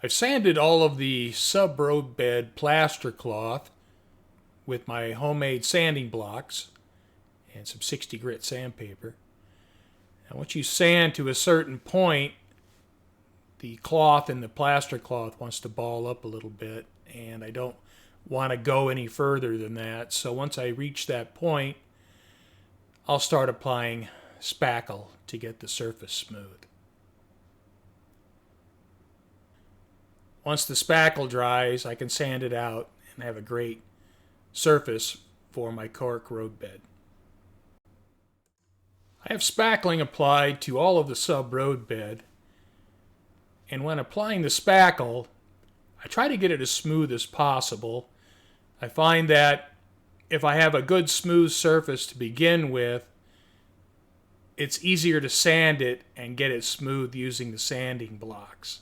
I've sanded all of the sub-roadbed plaster cloth with my homemade sanding blocks and some 60 grit sandpaper. And once you sand to a certain point, the cloth and the plaster cloth wants to ball up a little bit, and I don't want to go any further than that. So once I reach that point, I'll start applying spackle to get the surface smooth. Once the spackle dries, I can sand it out and have a great surface for my Cork Roadbed. I have spackling applied to all of the sub-roadbed, and when applying the spackle, I try to get it as smooth as possible. I find that if I have a good smooth surface to begin with, it's easier to sand it and get it smooth using the sanding blocks.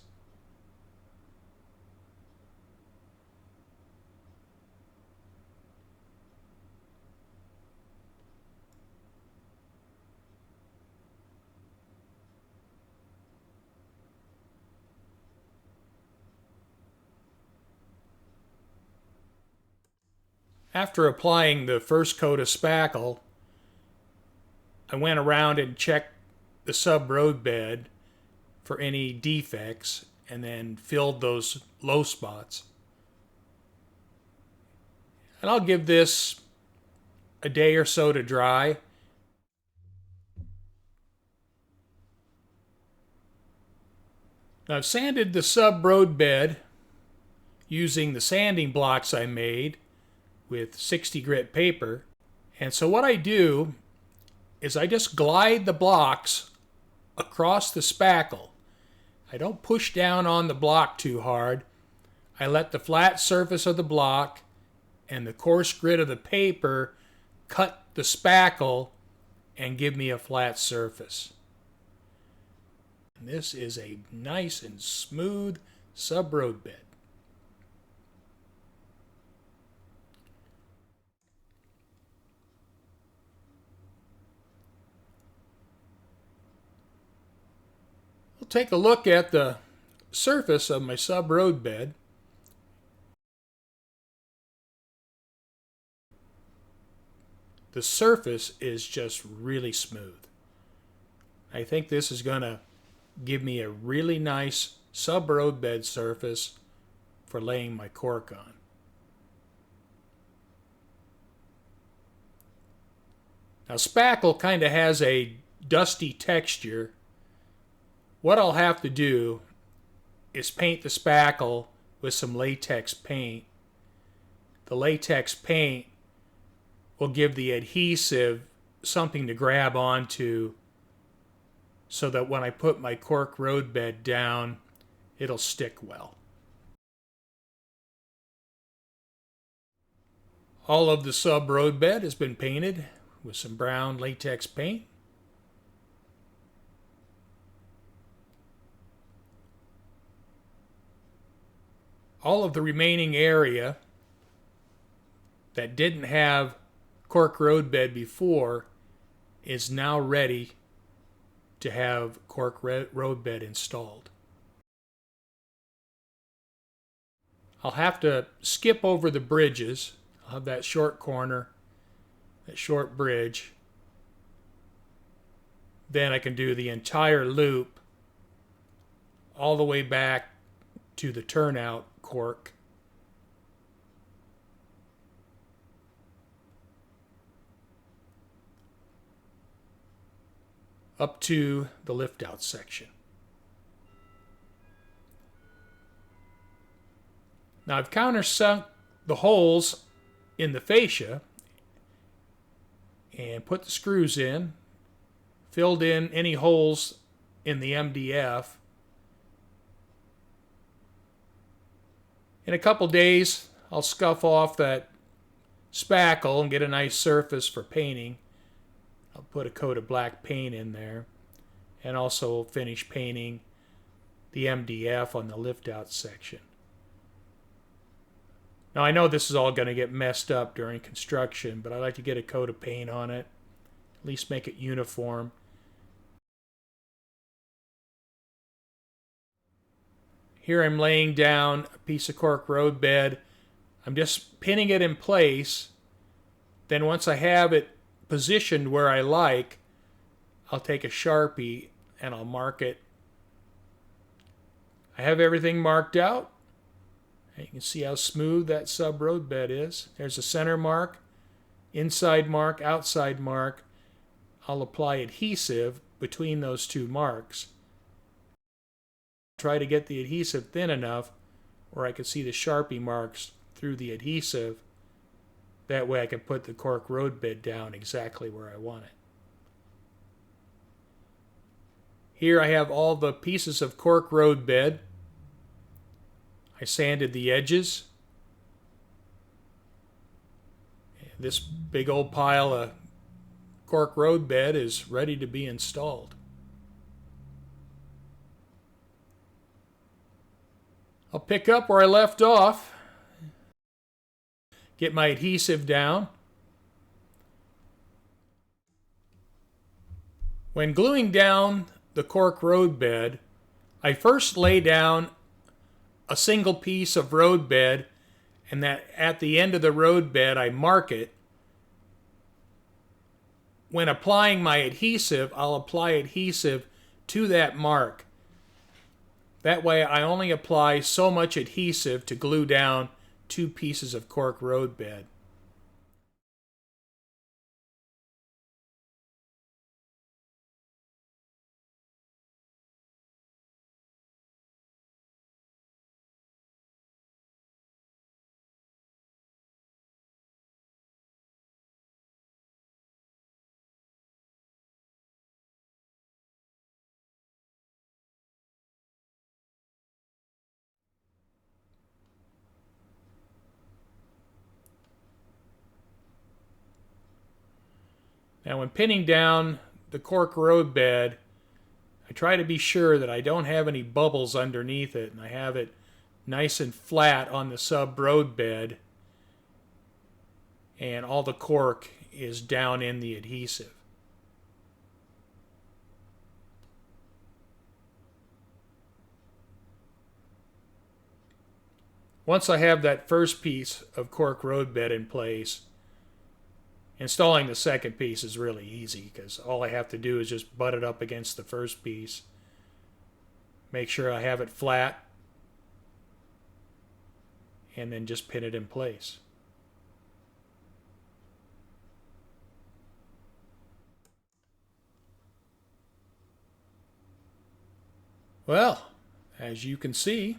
After applying the first coat of spackle, I went around and checked the sub-roadbed for any defects and then filled those low spots. And I'll give this a day or so to dry. Now I've sanded the sub-roadbed using the sanding blocks I made with 60 grit paper. And so what I do is I just glide the blocks across the spackle. I don't push down on the block too hard. I let the flat surface of the block and the coarse grit of the paper cut the spackle and give me a flat surface. And this is a nice and smooth sub-roadbed. We'll take a look at the surface of my sub-roadbed. The surface is just really smooth. I think this is going to give me a really nice sub-roadbed surface for laying my cork on. Now spackle kind of has a dusty texture. What I'll have to do is paint the spackle with some latex paint. The latex paint will give the adhesive something to grab onto so that when I put my Cork Roadbed down, it'll stick well. All of the sub-roadbed has been painted with some brown latex paint. All of the remaining area that didn't have Cork Roadbed before is now ready to have Cork Roadbed installed. I'll have to skip over the bridges. I'll have that short corner, that short bridge. Then I can do the entire loop all the way back to the turnout cork. Up to the lift out section. Now I've countersunk the holes in the fascia and put the screws in, filled in any holes in the MDF. In a couple days, I'll scuff off that spackle and get a nice surface for painting. I'll put a coat of black paint in there and also finish painting the MDF on the lift out section. Now I know this is all going to get messed up during construction, but I like to get a coat of paint on it, at least make it uniform. Here I'm laying down a piece of cork roadbed. I'm just pinning it in place. Then once I have it positioned where I like, I'll take a Sharpie and I'll mark it. I have everything marked out. You can see how smooth that sub roadbed is. There's a center mark, inside mark, outside mark. I'll apply adhesive between those two marks. Try to get the adhesive thin enough where I can see the Sharpie marks through the adhesive. That way I can put the cork roadbed down exactly where I want it. Here I have all the pieces of cork roadbed. I sanded the edges. This big old pile of cork roadbed is ready to be installed. I'll pick up where I left off. Get my adhesive down. When gluing down the cork roadbed, I first lay down a single piece of roadbed, and that at the end of the roadbed I mark it. When applying my adhesive, I'll apply adhesive to that mark. That way I only apply so much adhesive to glue down 2 pieces of cork roadbed. Now when pinning down the cork roadbed, I try to be sure that I don't have any bubbles underneath it, and I have it nice and flat on the sub roadbed, and all the cork is down in the adhesive. Once I have that first piece of cork roadbed in place, installing the second piece is really easy because all I have to do is just butt it up against the first piece. Make sure I have it flat, and then just pin it in place. Well, as you can see,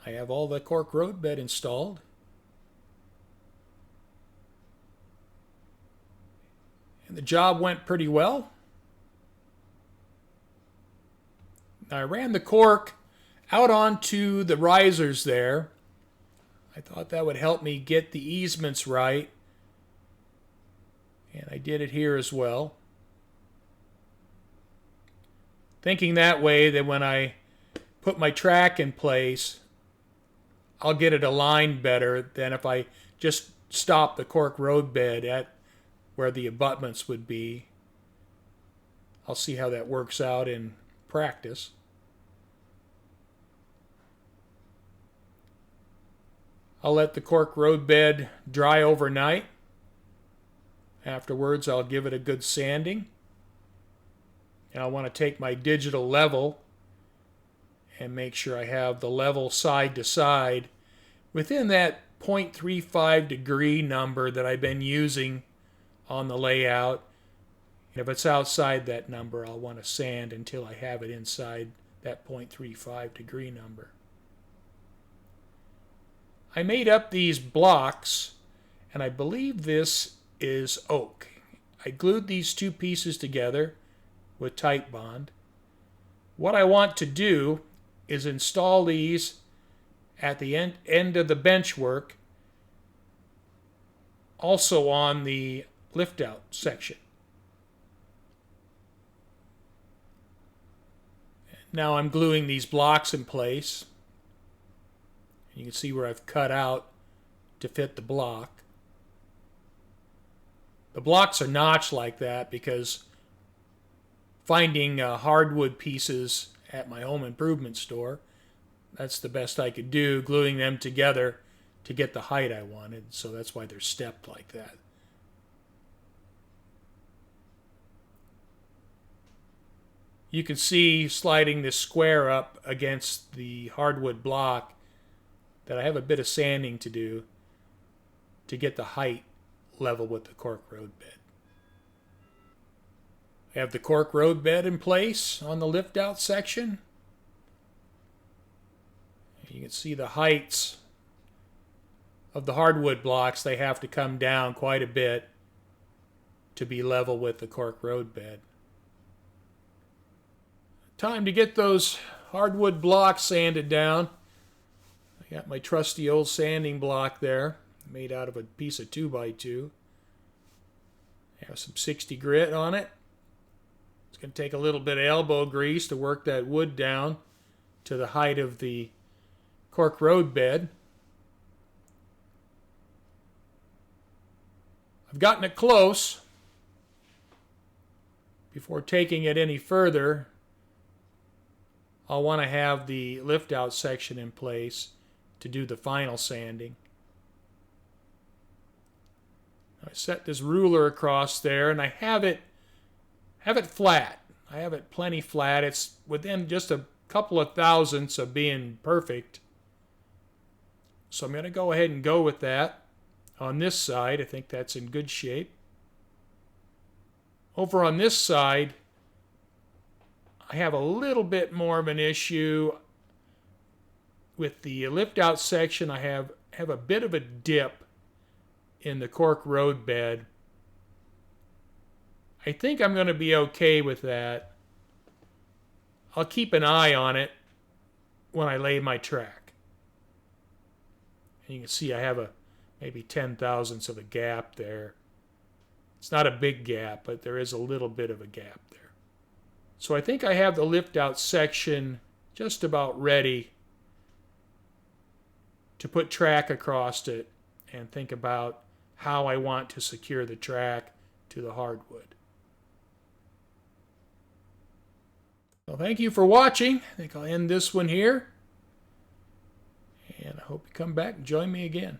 I have all the cork roadbed installed. And the job went pretty well. I ran the cork out onto the risers there. I thought that would help me get the easements right. And I did it here as well. Thinking that way that when I put my track in place, I'll get it aligned better than if I just stop the cork roadbed at where the abutments would be. I'll see how that works out in practice. I'll let the cork roadbed dry overnight. Afterwards, I'll give it a good sanding. And I want to take my digital level and make sure I have the level side to side within that 0.35 degree number that I've been using on the layout. And if it's outside that number, I'll want to sand until I have it inside that 0.35 degree number. I made up these blocks, and I believe this is oak. I glued these 2 pieces together with tight bond. What I want to do is install these at the end of the benchwork, also on the lift out section. Now I'm gluing these blocks in place. You can see where I've cut out to fit the block. The blocks are notched like that because finding hardwood pieces at my home improvement store. That's the best I could do, gluing them together to get the height I wanted. So that's why they're stepped like that. You can see sliding this square up against the hardwood block that I have a bit of sanding to do to get the height level with the cork roadbed. I have the cork roadbed in place on the lift out section. You can see the heights of the hardwood blocks. They have to come down quite a bit to be level with the cork roadbed. Time to get those hardwood blocks sanded down. I got my trusty old sanding block there, made out of a piece of 2x2. I have some 60 grit on it. It's going to take a little bit of elbow grease to work that wood down to the height of the cork roadbed. I've gotten it close. Before taking it any further, I'll want to have the lift out section in place to do the final sanding. I set this ruler across there and I have it flat. I have it plenty flat. It's within just a couple of thousandths of being perfect. So I'm going to go ahead and go with that. On this side, I think that's in good shape. Over on this side, I have a little bit more of an issue with the lift out section. I have a bit of a dip in the cork roadbed. I think I'm going to be okay with that. I'll keep an eye on it when I lay my track. And you can see I have maybe 10 thousandths of a gap there. It's not a big gap, but there is a little bit of a gap there. So I think I have the lift out section just about ready to put track across it and think about how I want to secure the track to the hardwood. Well, thank you for watching. I think I'll end this one here. And I hope you come back and join me again.